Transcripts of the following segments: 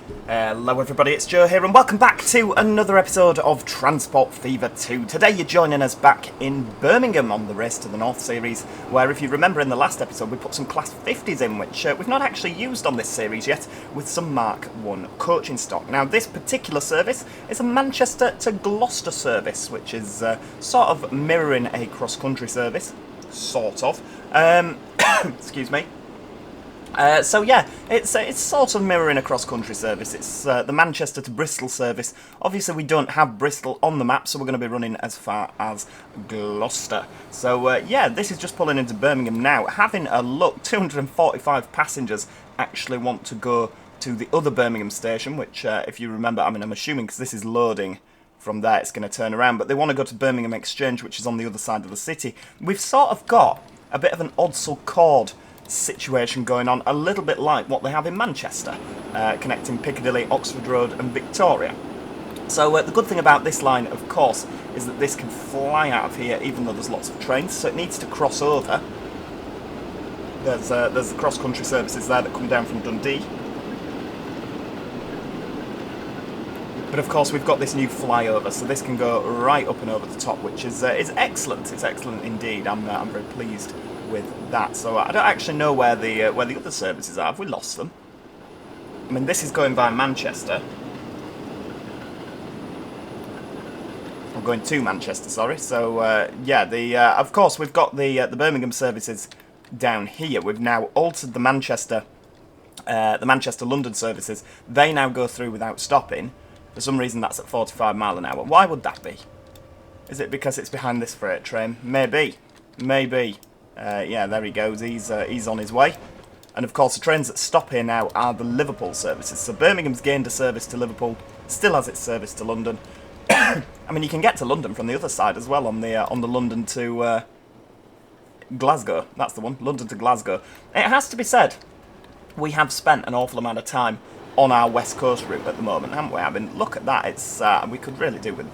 Hello everybody, it's Joe here and welcome back to another episode of Transport Fever 2. Today you're joining us back in Birmingham on the Race to the North series, where if you remember in the last episode we put some Class 50s in, which we've not actually used on this series yet, with some Mark 1 coaching stock. Now this particular service is a Manchester to Gloucester service, which is sort of mirroring a cross-country service, sort of. Excuse me. So yeah, it's sort of mirroring a cross-country service. It's the Manchester to Bristol service. Obviously we don't have Bristol on the map, so we're going to be running as far as Gloucester. So yeah, this is just pulling into Birmingham now. Having a look, 245 passengers actually want to go to the other Birmingham station, which if you remember, I'm assuming because this is loading from there, it's going to turn around, but they want to go to Birmingham Exchange, which is on the other side of the city. We've sort of got a bit of an Odsal Chord situation going on, a little bit like what they have in Manchester, connecting Piccadilly, Oxford Road and Victoria. So the good thing about this line, of course, is that this can fly out of here even though there's lots of trains, so it needs to cross over. There's the cross-country services there that come down from Dundee. But of course we've got this new flyover, so this can go right up and over the top, which is excellent. It's excellent indeed. I'm very pleased with that. So I don't actually know where the other services are. Have we lost them? I mean, this is going via Manchester. I'm going to Manchester, sorry. So yeah, of course we've got the Birmingham services down here. We've now altered the Manchester London services. They now go through without stopping. For some reason that's at 45 mile an hour. Why would that be? Is it because it's behind this freight train? Maybe. Maybe. Yeah, there he goes. He's on his way. And of course the trains that stop here now are the Liverpool services. So Birmingham's gained a service to Liverpool, still has its service to London. I mean, you can get to London from the other side as well on the London to Glasgow. That's the one, London to Glasgow. It has to be said, we have spent an awful amount of time on our West Coast route at the moment, haven't we? I mean, look at that. It's we could really do with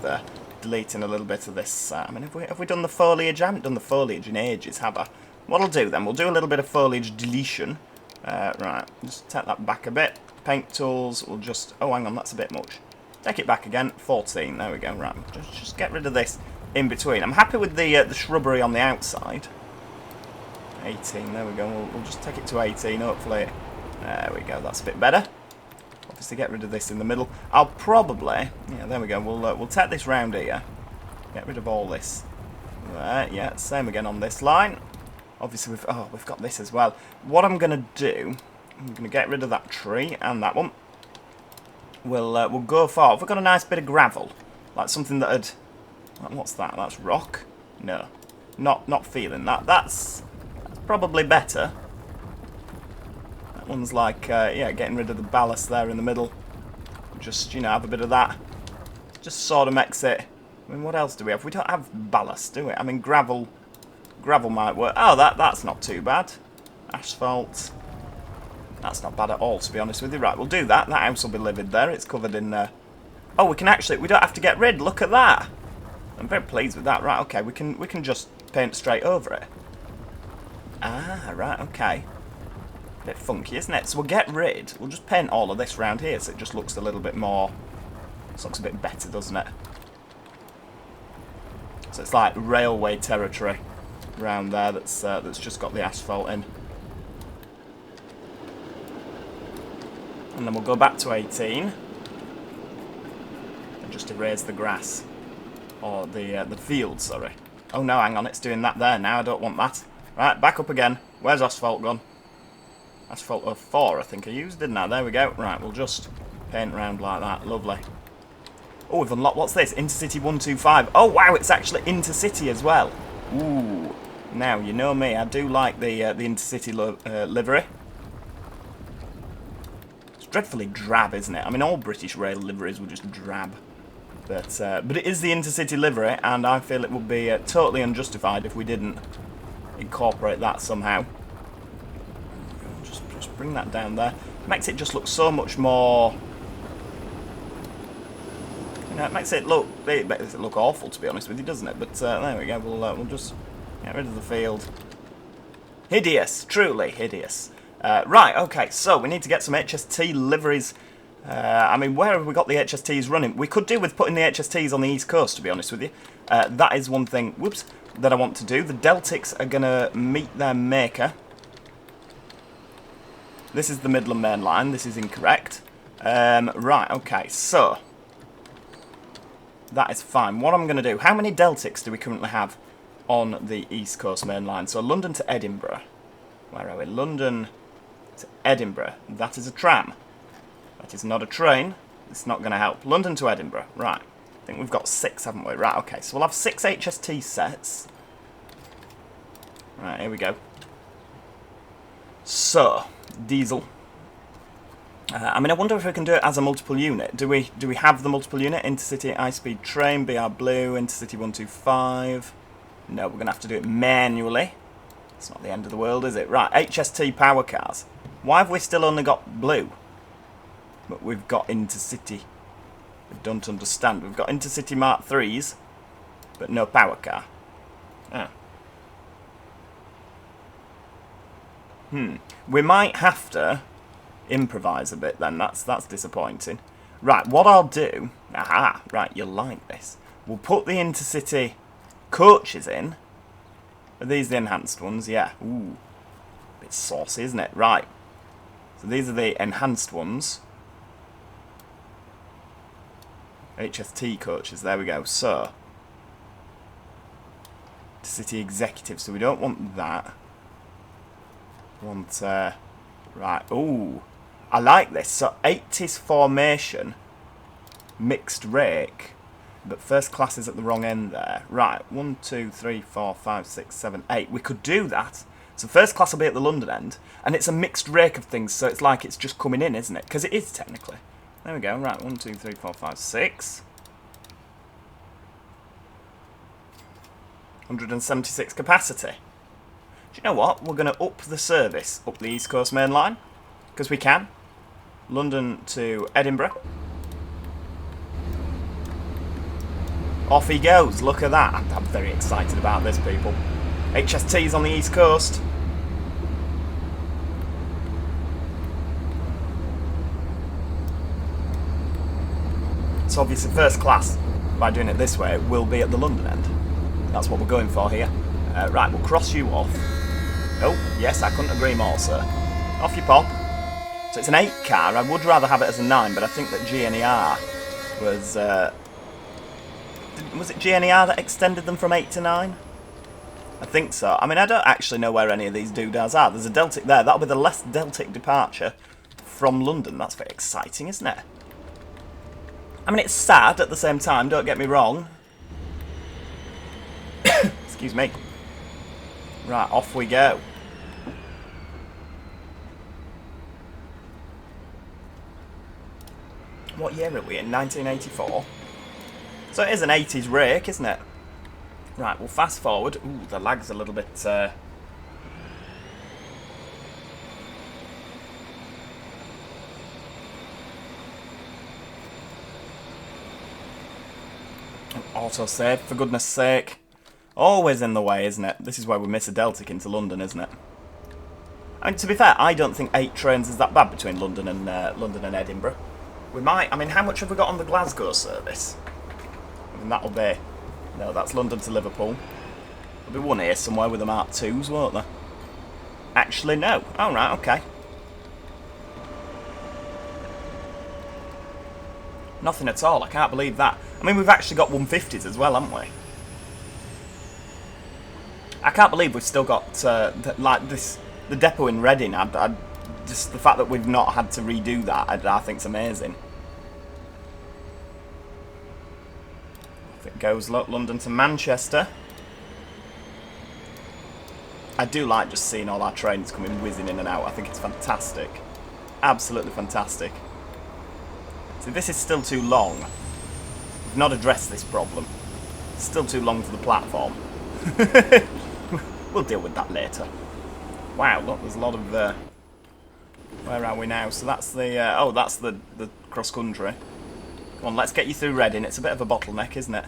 deleting a little bit of this. I mean, have we done the foliage? I haven't done the foliage in ages, have I? What I'll do then, we'll do a little bit of foliage deletion. Right, just take that back a bit. Paint tools, we'll just... Oh, hang on, that's a bit much. Take it back again. 14, there we go. Right, just get rid of this in between. I'm happy with the shrubbery on the outside. 18, there we go. We'll just take it to 18, hopefully. There we go, that's a bit better. Obviously get rid of this in the middle. I'll probably... Yeah, there we go. We'll take this round here. Get rid of all this. There, yeah, same again on this line. Obviously we've got this as well. What I'm going to do... I'm going to get rid of that tree and that one. We'll go for... We've got a nice bit of gravel. Like something that had... What's that? That's rock? No. Not feeling that. That's probably better. That one's like, yeah, getting rid of the ballast there in the middle. Just, you know, have a bit of that. Just sort of makes it... I mean, what else do we have? We don't have ballast, do we? I mean, gravel might work. Oh, that's not too bad. Asphalt. That's not bad at all, to be honest with you. Right, we'll do that. That house will be lived there. It's covered in... Oh, we can actually... We don't have to get rid. Look at that. I'm very pleased with that. Right, okay. We can just paint straight over it. Ah, right, okay. Bit funky, isn't it? So we'll get rid. We'll just paint all of this round here, so it just looks a little bit more. It looks a bit better, doesn't it? So it's like railway territory round there. That's just got the asphalt in. And then we'll go back to 18 and just erase the grass or the field. Sorry. Oh no, hang on. It's doing that there now. I don't want that. Right, back up again. Where's asphalt gone? Asphalt 04, I think I used, didn't I? There we go. Right, we'll just paint around like that. Lovely. Oh, we've unlocked... What's this? Intercity 125. Oh, wow, it's actually Intercity as well. Ooh. Now, you know me. I do like the Intercity livery. It's dreadfully drab, isn't it? I mean, all British rail liveries were just drab. But it is the Intercity livery, and I feel it would be totally unjustified if we didn't incorporate that somehow. Just bring that down there. Makes it just look so much more... You know, it makes it look awful, to be honest with you, doesn't it? But there we go. We'll just get rid of the field. Hideous, truly hideous. Right, okay. So we need to get some HST liveries I mean, where have we got the HSTs running? We could do with putting the HSTs on the East Coast, to be honest with you. That is one thing, whoops, that I want to do. The Deltics are going to meet their maker. This is the Midland Main Line. This is incorrect. Right, okay, so that is fine. What I'm going to do, how many Deltics do we currently have on the East Coast Main Line? So London to Edinburgh. Where are we? London to Edinburgh. That is a tram. That is not a train. It's not going to help. London to Edinburgh. Right. I think we've got 6, haven't we? Right, okay. So we'll have 6 HST sets. Right, here we go. So, diesel. I mean, I wonder if we can do it as a multiple unit. Do we have the multiple unit? Intercity high-speed train, BR Blue, Intercity 125. No, we're going to have to do it manually. It's not the end of the world, is it? Right, HST power cars. Why have we still only got blue? But we've got Intercity. I don't understand. We've got Intercity Mark 3s, but no power car. Ah. We might have to improvise a bit then. That's disappointing. Right, what I'll do... Aha, right, you'll like this. We'll put the Intercity coaches in. Are these the enhanced ones? Yeah. Ooh. A bit saucy, isn't it? Right. So these are the enhanced ones. HST coaches, there we go. So, City Executive, so we don't want that. We want, right, ooh, I like this. So, 80s formation, mixed rake, but first class is at the wrong end there. Right, 1, 2, 3, 4, 5, 6, 7, 8. We could do that. So, first class will be at the London end, and it's a mixed rake of things, so it's like it's just coming in, isn't it? Because it is technically. There we go. Right, 1, 2, 3, 4, 5, 6. 176 capacity. Do you know what? We're going to up the service up the East Coast Main Line. Because we can. London to Edinburgh. Off he goes. Look at that. I'm very excited about this, people. HST's on the East Coast. So obviously first class, by doing it this way, will be at the London end. That's what we're going for here. Right, we'll cross you off. Oh, yes, I couldn't agree more, sir. Off you pop. So it's an 8 car. I would rather have it as a 9, but I think that GNER was... was it GNER that extended them from 8 to 9? I think so. I mean, I don't actually know where any of these doodads are. There's a Deltic there. That'll be the last Deltic departure from London. That's very exciting, isn't it? I mean, it's sad at the same time, don't get me wrong. Excuse me. Right, off we go. What year are we in? 1984? So it is an 80s rake, isn't it? Right, we'll fast forward. Ooh, the lag's a little bit... Autosave, for goodness sake. Always in the way, isn't it? This is where we miss a Deltic into London, isn't it? I mean, to be fair, I don't think 8 trains is that bad between London and Edinburgh. We might... I mean, how much have we got on the Glasgow service? I mean, that'll be... No, that's London to Liverpool. There'll be one here somewhere with the Mark 2s, won't there? Actually, no. Oh, right, okay. Nothing at all. I can't believe that. I mean, we've actually got 150s as well, haven't we? I can't believe we've still got, like, this... The depot in Reading, just the fact that we've not had to redo that, I think is amazing. Off it goes, look, London to Manchester. I do like just seeing all our trains coming whizzing in and out. I think it's fantastic. Absolutely fantastic. See, this is still too long. We've not addressed this problem. It's still too long for the platform. We'll deal with that later. Wow, look, there's a lot of... where are we now? So that's the... oh, that's the cross-country. Come on, let's get you through Reading. It's a bit of a bottleneck, isn't it?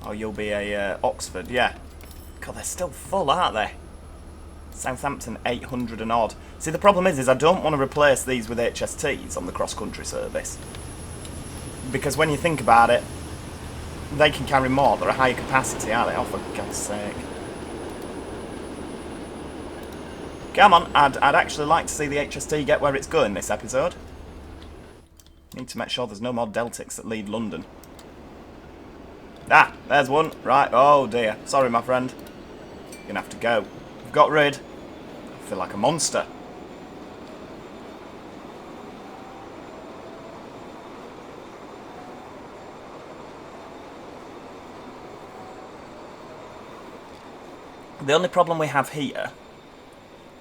Oh, you'll be a Oxford, yeah. God, they're still full, aren't they? Southampton 800 and odd. See, the problem is I don't want to replace these with HSTs on the cross-country service. Because when you think about it, they can carry more. They're a higher capacity, aren't they? Oh, for God's sake. Come on, I'd actually like to see the HST get where it's going this episode. Need to make sure there's no more Deltics that leave London. Ah, there's one. Right, oh dear. Sorry, my friend. You're gonna have to go. You've got rid. I feel like a monster. The only problem we have here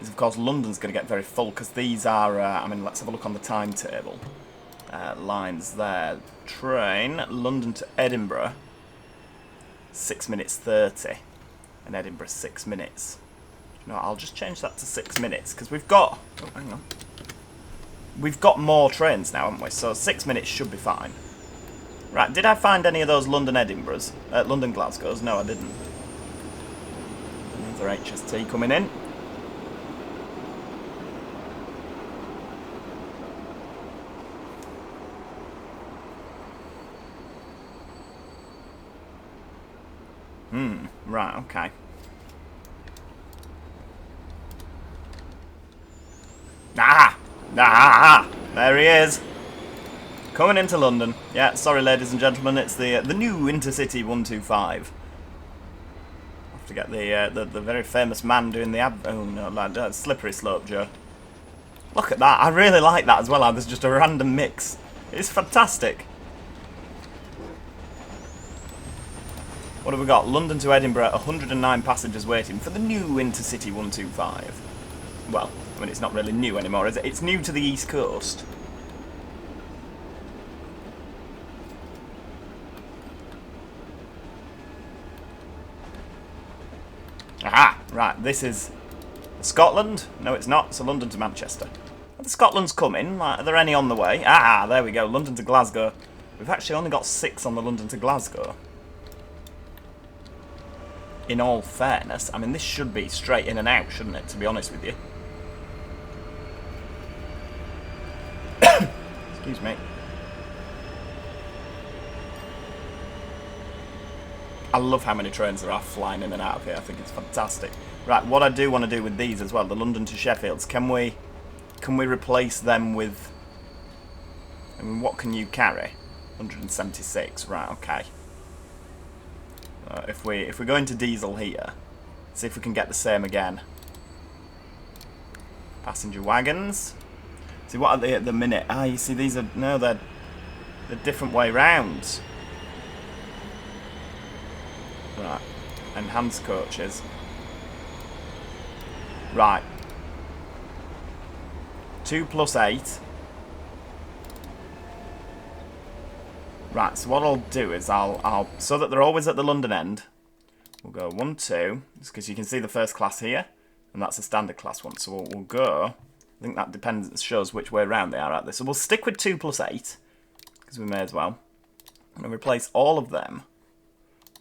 is, of course, London's going to get very full because these are, I mean, let's have a look on the timetable. Lines there. Train, London to Edinburgh, 6 minutes 30. And Edinburgh, 6 minutes. No, I'll just change that to 6 minutes because we've got... Oh, hang on. We've got more trains now, haven't we? So 6 minutes should be fine. Right, did I find any of those London Edinburghs? London Glasgows? No, I didn't. Another HST coming in. Right, okay. Ah! Ah! There he is! Coming into London. Yeah, sorry ladies and gentlemen, it's the new Intercity 125. I have to get the very famous man doing the oh no, lad, slippery slope, Joe. Look at that, I really like that as well, how there's just a random mix. It's fantastic. What have we got? London to Edinburgh, 109 passengers waiting for the new Intercity 125. Well, I mean, it's not really new anymore, is it? It's new to the East Coast. Aha! Right, this is Scotland. No, it's not. So London to Manchester. The Scotland's coming. Are there any on the way? Ah, there we go. London to Glasgow. We've actually only got 6 on the London to Glasgow. In all fairness, I mean, this should be straight in and out, shouldn't it, to be honest with you? Excuse me. I love how many trains there are flying in and out of here. I think it's fantastic. Right, what I do want to do with these as well, the London to Sheffields, can we replace them with... I mean, what can you carry? 176, right, okay. If we go into diesel here, see if we can get the same again. Passenger wagons. See, what are they at the minute? Ah, you see, these are... No, they're different way round. Right. Enhanced coaches. Right. 2 plus 8. Right, so what I'll do is I'll so that they're always at the London end, we'll go 1, 2, because you can see the first class here, and that's a standard class one. So we'll go, I think that depends, shows which way around they are at this. So we'll stick with 2 plus 8, because we may as well. I'm going to replace all of them,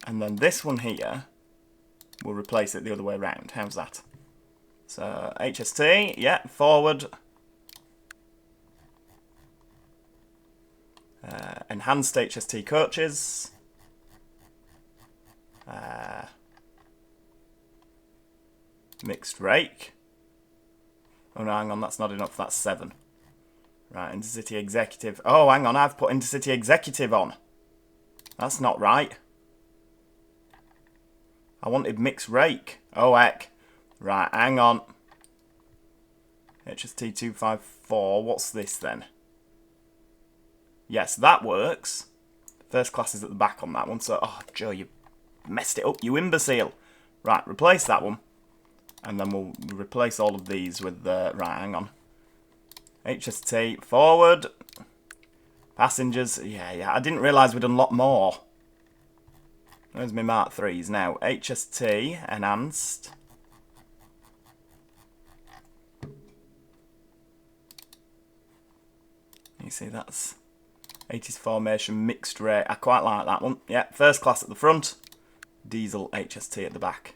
and then this one here, we'll replace it the other way around. How's that? So HST, yeah, forward. Enhanced HST coaches. Mixed rake. Oh no, hang on, that's not enough, that's 7. Right, Intercity Executive. Oh, hang on, I've put Intercity Executive on. That's not right. I wanted mixed rake. Oh, heck. Right, hang on. HST 254, what's this then? Yes, that works. First class is at the back on that one, so... Oh, Joe, you messed it up, you imbecile. Right, replace that one. And then we'll replace all of these with the... Right, hang on. HST, forward. Passengers, yeah, I didn't realise we'd unlock more. There's my Mark 3s now. HST, enhanced. You see, that's 80s formation, mixed rate. I quite like that one. Yeah, first class at the front, diesel HST at the back.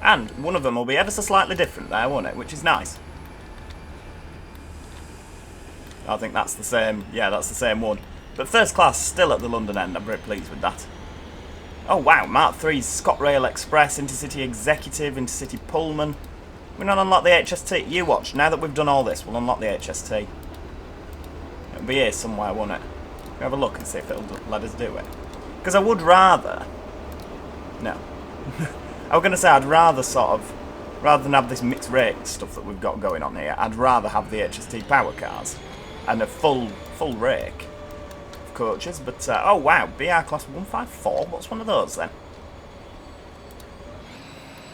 And one of them will be ever so slightly different there, won't it? Which is nice. I think that's the same. Yeah, that's the same one. But first class still at the London end. I'm very pleased with that. Oh wow, Mark 3's ScotRail Express, Intercity Executive, Intercity Pullman. We're not unlock the HST. You watch. Now that we've done all this, we'll unlock the HST. It'll be here somewhere, won't it? We'll have a look and see if it'll let us do it. Because I would rather... No. I was going to say I'd rather sort of... Rather than have this mixed rate stuff that we've got going on here, I'd rather have the HST power cars. And a full rake of coaches. But, oh wow, BR Class 154? What's one of those then?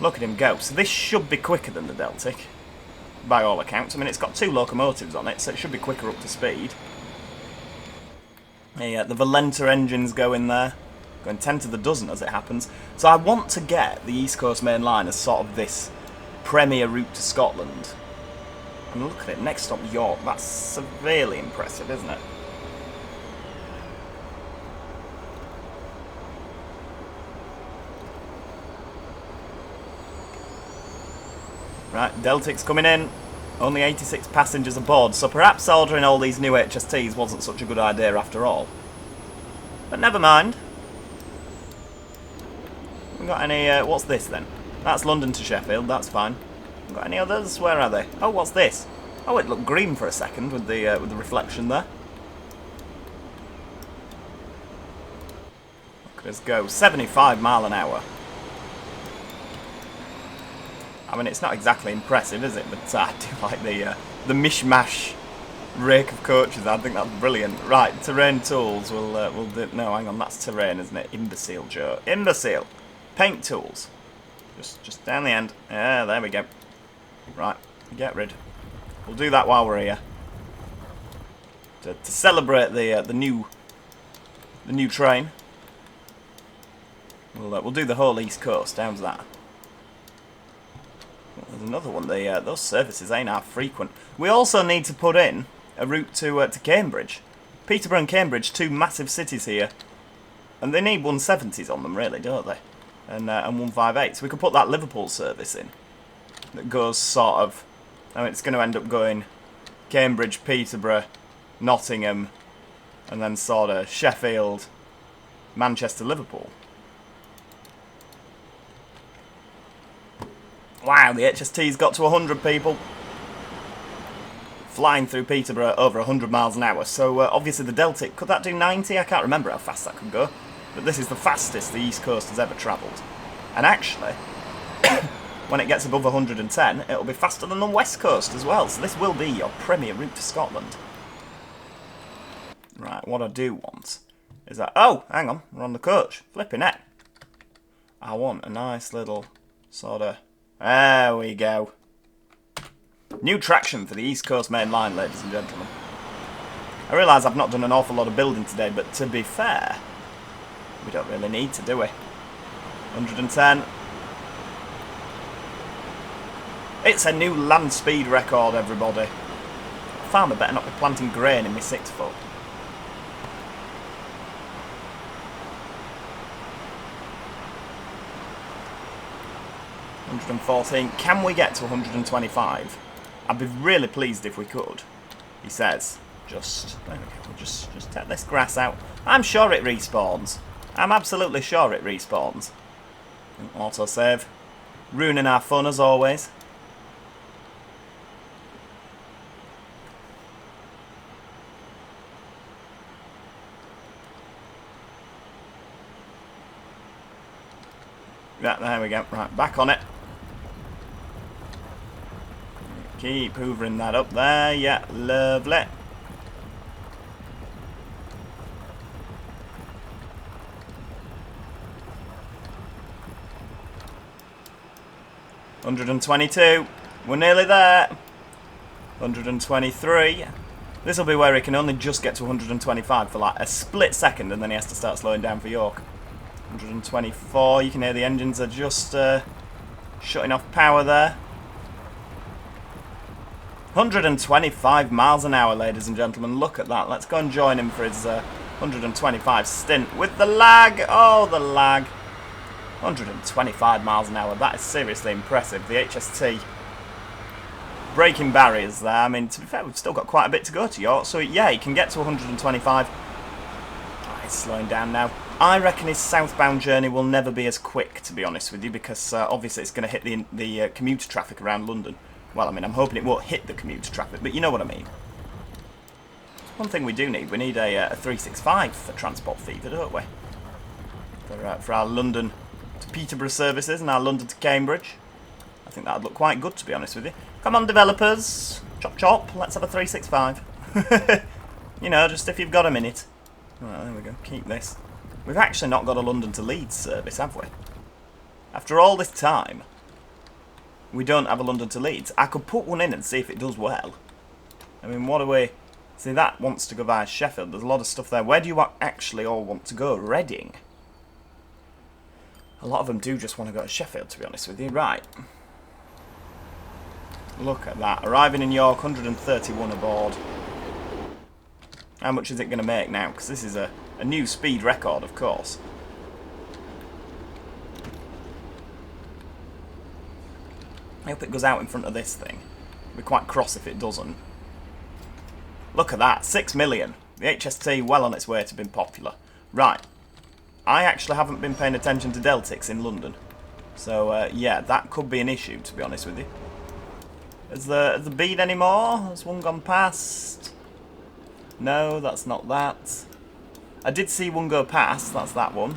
Look at him go. So this should be quicker than the Deltic, by all accounts. I mean, it's got 2 locomotives on it, so it should be quicker up to speed. The Valenta engines go in there. Going 10 to the dozen as it happens. So I want to get the East Coast Mainline as sort of this premier route to Scotland. And look at it, next stop York. That's severely impressive, isn't it? Right, Deltic's coming in. Only 86 passengers aboard, so perhaps ordering all these new HSTs wasn't such a good idea after all. But never mind. We got any... what's this then? That's London to Sheffield, that's fine. We got any others? Where are they? Oh, what's this? Oh, it looked green for a second with the reflection there. Look at us go. 75 mile an hour. I mean, it's not exactly impressive, is it? But I do like the mishmash rake of coaches. I think that's brilliant. Right, terrain tools. We'll do. No, hang on, that's terrain, isn't it? Imbecile, Joe. Imbecile. Paint tools. Just down the end. Yeah, there we go. Right, get rid. We'll do that while we're here. To celebrate the new train. We'll do the whole East Coast. Down to that. There's another one. Those services ain't half frequent. We also need to put in a route to Cambridge. Peterborough and Cambridge, 2 massive cities here, and they need 170s on them, really, don't they? And 158s. We could put that Liverpool service in. That goes sort of. I mean, it's going to end up going Cambridge, Peterborough, Nottingham, and then sort of Sheffield, Manchester, Liverpool. Wow, the HST's got to 100 people. Flying through Peterborough over 100 miles an hour. So, obviously the Deltic, could that do 90? I can't remember how fast that could go. But this is the fastest the East Coast has ever travelled. And actually, when it gets above 110, it'll be faster than the West Coast as well. So this will be your premier route to Scotland. Right, what I do want is that... Oh, hang on, we're on the coach. Flipping it. I want a nice little sort of... There we go. New traction for the East Coast Mainline, ladies and gentlemen. I realise I've not done an awful lot of building today, but to be fair, we don't really need to, do we? 110. It's a new land speed record, everybody. A farmer better not be planting grain in my 6 foot. $114. Can we get to 125? I'd be really pleased if we could. He says, just there we go. Just take this grass out. I'm sure it respawns. I'm absolutely sure it respawns. Autosave. Ruining our fun as always. Yeah, there we go. Right, back on it. Keep hoovering that up there. Yeah, lovely. $122. We're nearly there. 123. This will be where he can only just get to 125 for like a split second, and then he has to start slowing down for York. 124. You can hear the engines are just shutting off power there. 125 miles an hour, ladies and gentlemen. Look at that. Let's go and join him for his 125 stint with the lag. Oh, the lag. 125 miles an hour. That is seriously impressive. The HST breaking barriers there. I mean, to be fair, we've still got quite a bit to go to York. So, yeah, he can get to 125. Oh, he's slowing down now. I reckon his southbound journey will never be as quick, to be honest with you, because obviously it's going to hit the commuter traffic around London. Well, I mean, I'm hoping it won't hit the commuter traffic, but you know what I mean. One thing we do need, we need a 365 for Transport Fever, don't we? For our London to Peterborough services and our London to Cambridge. I think that would look quite good, to be honest with you. Come on, developers. Chop chop, let's have a 365. You know, just if you've got a minute. Right, there we go, keep this. We've actually not got a London to Leeds service, have we? After all this time, we don't have a London to Leeds. I could put one in and see if it does well. I mean, what do we... See, that wants to go via Sheffield. There's a lot of stuff there. Where do you actually all want to go? Reading? A lot of them do just want to go to Sheffield, to be honest with you. Right. Look at that. Arriving in York, 131 aboard. How much is it going to make now? Because this is a new speed record, of course. I hope it goes out in front of this thing. I'll be quite cross if it doesn't. Look at that, 6 million. The HST well on its way to being popular. Right. I actually haven't been paying attention to Deltics in London. So, yeah, that could be an issue, to be honest with you. Has the been any more? Has one gone past? No, that's not that. I did see one go past, that's that one.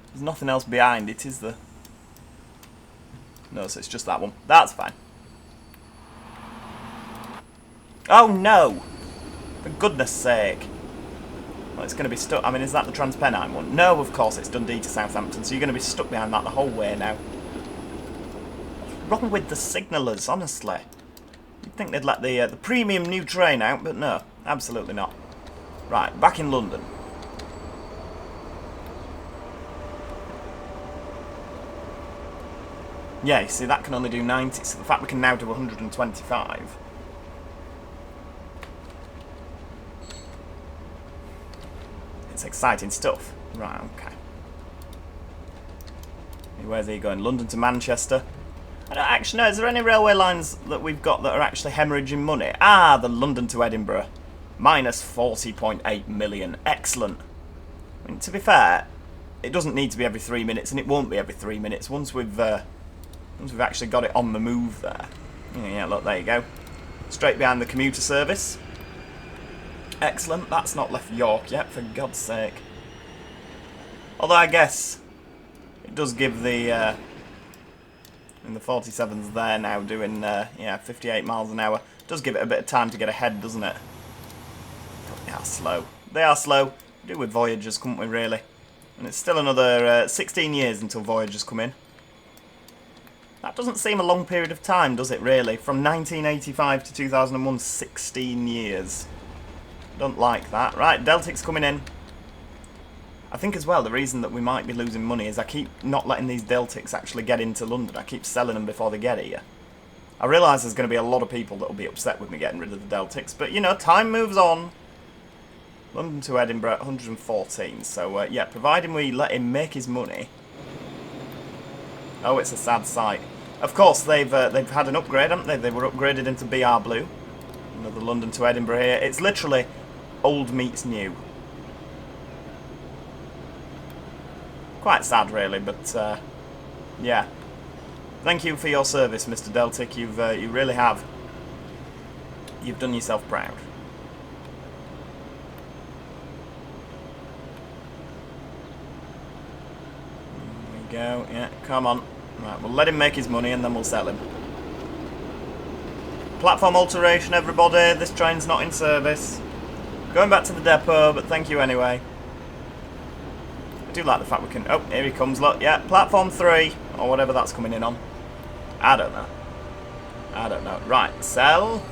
There's nothing else behind it, is there? No, so it's just that one. That's fine. Oh no! For goodness sake. Well, it's going to be stuck. I mean, is that the Transpennine one? No, of course, it's Dundee to Southampton, so you're going to be stuck behind that the whole way now. What's wrong with the signallers, honestly? You'd think they'd let the premium new train out, but no, absolutely not. Right, back in London. Yeah, you see, that can only do 90, so the fact we can now do 125... It's exciting stuff. Right, okay. Where's he going? London to Manchester? I don't actually know, is there any railway lines that we've got that are actually hemorrhaging money? Ah, the London to Edinburgh. Minus 40.8 million. Excellent. I mean, to be fair, it doesn't need to be every 3 minutes, and it won't be every 3 minutes once we've actually got it on the move there. Yeah, look, there you go. Straight behind the commuter service. Excellent. That's not left York yet, for God's sake. Although I guess it does give the in the 47s there now doing yeah, 58 miles an hour. Does give it a bit of time to get ahead, doesn't it? But they are slow. They are slow. We do with Voyagers, couldn't we, really? And it's still another 16 years until Voyagers come in. That doesn't seem a long period of time, does it, really? From 1985 to 2001, 16 years. Don't like that. Right, Deltic's coming in. I think as well the reason that we might be losing money is I keep not letting these Deltics actually get into London. I keep selling them before they get here. I realise there's going to be a lot of people that will be upset with me getting rid of the Deltics, but you know, time moves on. London to Edinburgh, 114. So yeah, providing we let him make his money. Oh, it's a sad sight. Of course, they've had an upgrade, haven't they? They were upgraded into BR Blue. Another London to Edinburgh here. It's literally old meets new. Quite sad, really, but yeah. Thank you for your service, Mr. Deltic. You really have. You've done yourself proud. There we go. Yeah, come on. Right, we'll let him make his money and then we'll sell him. Platform alteration, everybody. This train's not in service. Going back to the depot, but thank you anyway. I do like the fact we can... Oh, here he comes, look. Yeah, platform 3, or whatever that's coming in on. I don't know. I don't know. Right, sell.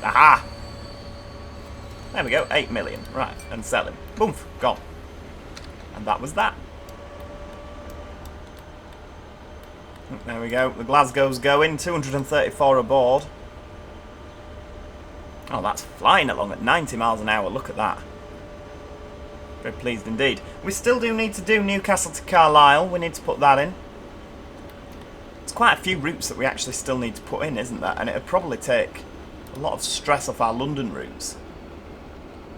Aha! There we go, 8 million. Right, and sell him. Boom, gone. And that was that. There we go. The Glasgow's going. 234 aboard. Oh, that's flying along at 90 miles an hour. Look at that. Very pleased indeed. We still do need to do Newcastle to Carlisle. We need to put that in. There's quite a few routes that we actually still need to put in, isn't there? And it would probably take a lot of stress off our London routes.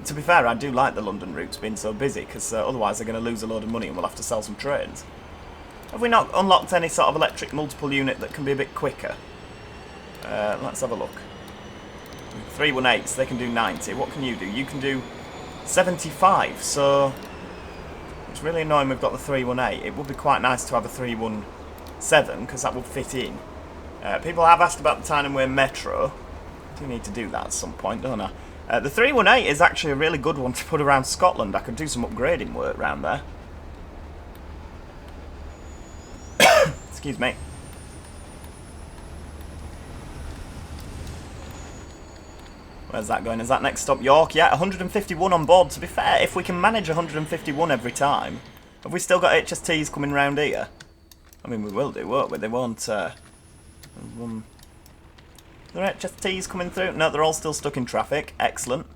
To be fair, I do like the London routes being so busy, because otherwise they're going to lose a load of money and we'll have to sell some trains. Have we not unlocked any sort of electric multiple unit that can be a bit quicker? Let's have a look. 318s, they can do 90. What can you do? You can do 75, so it's really annoying we've got the 318. It would be quite nice to have a 317, because that would fit in. People have asked about the Tyne and Wear Metro. I do need to do that at some point, don't I? The 318 is actually a really good one to put around Scotland. I could do some upgrading work around there. Excuse me. Where's that going? Is that next stop York? Yeah, 151 on board. To be fair, if we can manage 151 every time, have we still got HSTs coming round here? I mean, we will do, won't we? They won't... Are there HSTs coming through? No, they're all still stuck in traffic. Excellent.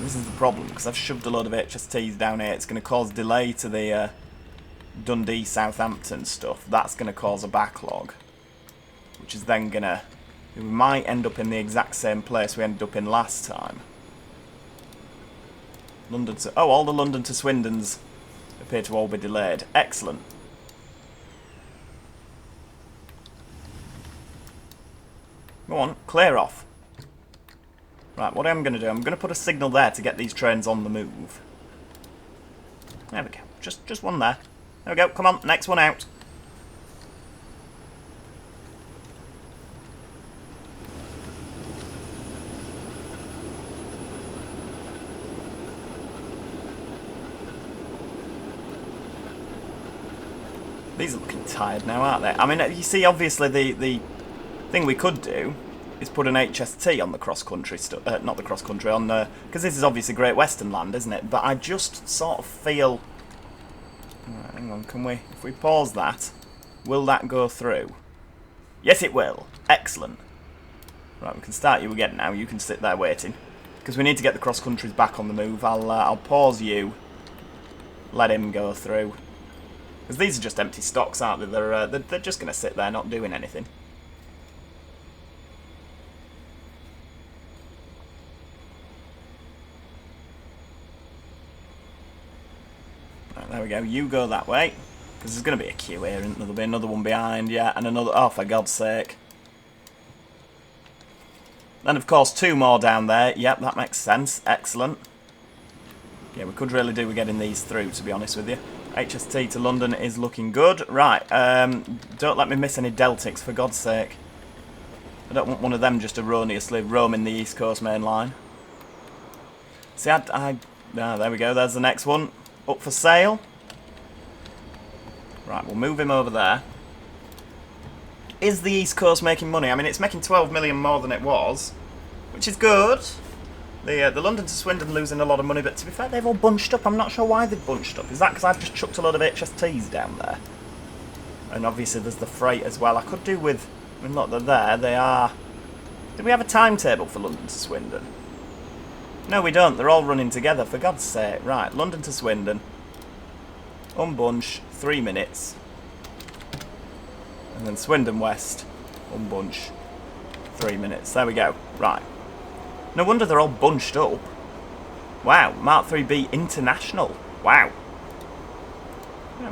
This is the problem, because I've shoved a load of HSTs down here. It's going to cause delay to the Dundee, Southampton stuff. That's going to cause a backlog, which is then going to... We might end up in the exact same place we ended up in last time. London to... Oh, all the London to Swindons appear to all be delayed. Excellent. Go on, clear off. Right, what I'm going to do, I'm going to put a signal there to get these trains on the move. There we go. Just one there. There we go. Come on, next one out. These are looking tired now, aren't they? I mean, you see, obviously, the thing we could do is put an HST on the cross-country stuff. Not the cross-country, on the... Because this is obviously Great Western Land, isn't it? But I just sort of feel... Right, hang on, can we... If we pause that, will that go through? Yes, it will. Excellent. Right, we can start you again now. You can sit there waiting. Because we need to get the cross-countries back on the move. I'll pause you. Let him go through. Because these are just empty stocks, aren't they? They're just going to sit there not doing anything. Right, there we go. You go that way. Because there's going to be a queue here, isn't there? There'll be another one behind, yeah, and another... Oh, for God's sake. Then, of course, two more down there. Yep, that makes sense. Excellent. Yeah, we could really do with getting these through, to be honest with you. HST to London is looking good. Right, don't let me miss any Deltics, for God's sake. I don't want one of them just erroneously roaming the East Coast Mainline. See, there we go, there's the next one. Up for sale. Right, we'll move him over there. Is the East Coast making money? I mean, it's making 12 million more than it was, which is good. The London to Swindon losing a lot of money, but to be fair, they've all bunched up. I'm not sure why they've bunched up. Is that because I've just chucked a load of HSTs down there? And obviously there's the freight as well. I could do with... I mean, look, they're there. They are... Do we have a timetable for London to Swindon? No, we don't. They're all running together, for God's sake. Right, London to Swindon. Unbunch, 3 minutes. And then Swindon West. Unbunch, 3 minutes. There we go. Right. No wonder they're all bunched up. Wow, Mark 3B International. Wow.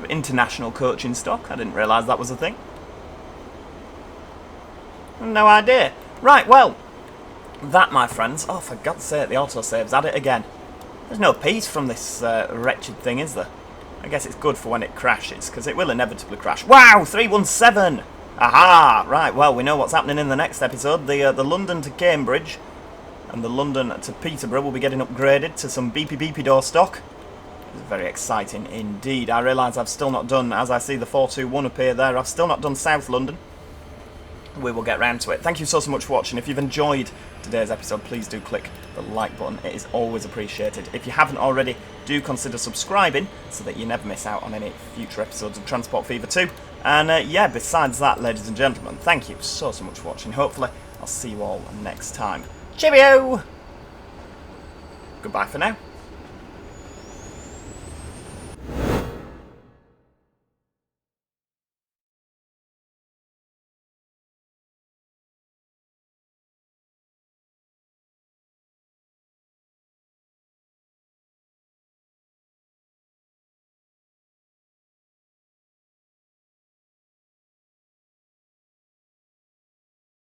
International coaching stock. I didn't realise that was a thing. No idea. Right, well, that, my friends... Oh, for God's sake, the autosave's at it again. There's no peace from this wretched thing, is there? I guess it's good for when it crashes, because it will inevitably crash. Wow, 317! Aha! Right, well, we know what's happening in the next episode. The London to Cambridge and the London to Peterborough will be getting upgraded to some beepy door stock. It's very exciting indeed. I realise I've still not done, as I see the 421 appear there, I've still not done South London. We will get round to it. Thank you so much for watching. If you've enjoyed today's episode, please do click the like button. It is always appreciated. If you haven't already, do consider subscribing so that you never miss out on any future episodes of Transport Fever 2. And yeah, besides that, ladies and gentlemen, thank you so much for watching. Hopefully, I'll see you all next time. Cheerio! Goodbye for now.